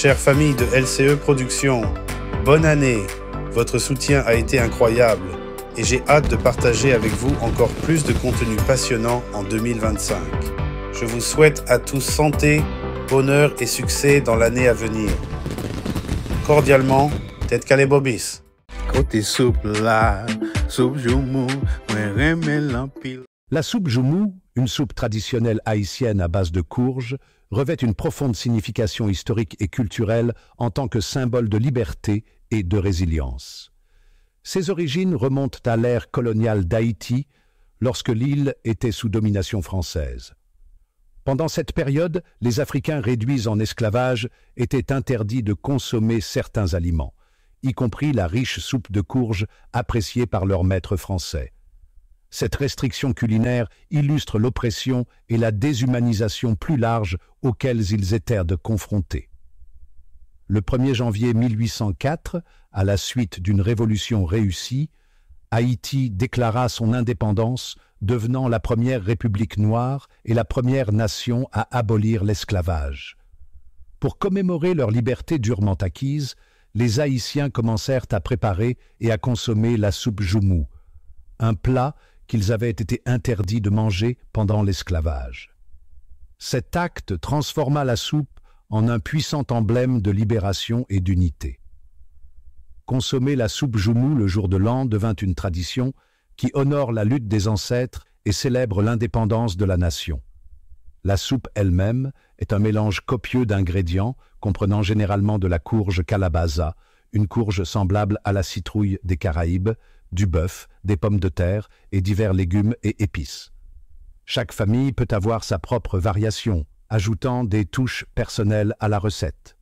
Chère famille de LCE Productions, bonne année. Votre soutien a été incroyable et j'ai hâte de partager avec vous encore plus de contenu passionnant en 2025. Je vous souhaite à tous santé, bonheur et succès dans l'année à venir. Cordialement, Tête Calais Bobis. La soupe joumou, une soupe traditionnelle haïtienne à base de courge, revêt une profonde signification historique et culturelle en tant que symbole de liberté et de résilience. Ses origines remontent à l'ère coloniale d'Haïti, lorsque l'île était sous domination française. Pendant cette période, les Africains réduits en esclavage étaient interdits de consommer certains aliments, y compris la riche soupe de courge appréciée par leurs maîtres français. Cette restriction culinaire illustre l'oppression et la déshumanisation plus large auxquelles ils étaient confrontés. Le 1er janvier 1804, à la suite d'une révolution réussie, Haïti déclara son indépendance, devenant la première république noire et la première nation à abolir l'esclavage. Pour commémorer leur liberté durement acquise, les Haïtiens commencèrent à préparer et à consommer la soupe joumou, un plat qu'ils avaient été interdits de manger pendant l'esclavage. Cet acte transforma la soupe en un puissant emblème de libération et d'unité. Consommer la soupe joumou le jour de l'an devint une tradition qui honore la lutte des ancêtres et célèbre l'indépendance de la nation. La soupe elle-même est un mélange copieux d'ingrédients comprenant généralement de la courge calabaza, une courge semblable à la citrouille des Caraïbes, du bœuf, des pommes de terre et divers légumes et épices. Chaque famille peut avoir sa propre variation, ajoutant des touches personnelles à la recette.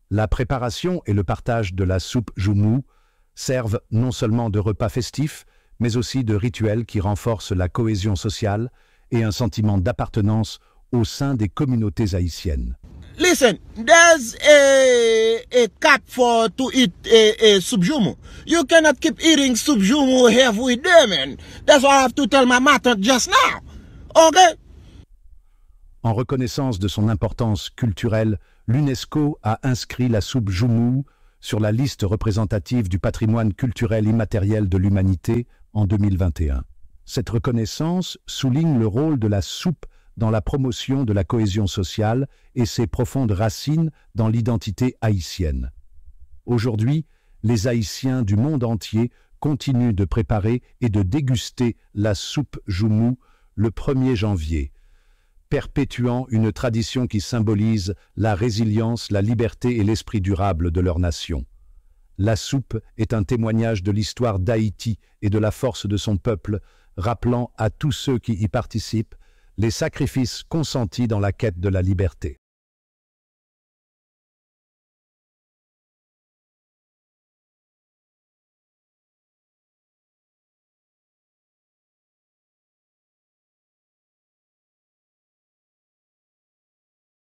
La préparation et le partage de la soupe joumou servent non seulement de repas festifs, mais aussi de rituels qui renforcent la cohésion sociale et un sentiment d'appartenance au sein des communautés haïtiennes. Listen, there's a cap for to eat a soup joumou. You cannot keep eating soup joumou every day, man. That's why I have to tell my mother just now. Okay? En reconnaissance de son importance culturelle, l'UNESCO a inscrit la soupe joumou sur la liste représentative du patrimoine culturel immatériel de l'humanité en 2021. Cette reconnaissance souligne le rôle de la soupe dans la promotion de la cohésion sociale et ses profondes racines dans l'identité haïtienne. Aujourd'hui, les Haïtiens du monde entier continuent de préparer et de déguster la soupe joumou le 1er janvier, perpétuant une tradition qui symbolise la résilience, la liberté et l'esprit durable de leur nation. La soupe est un témoignage de l'histoire d'Haïti et de la force de son peuple, rappelant à tous ceux qui y participent les sacrifices consentis dans la quête de la liberté.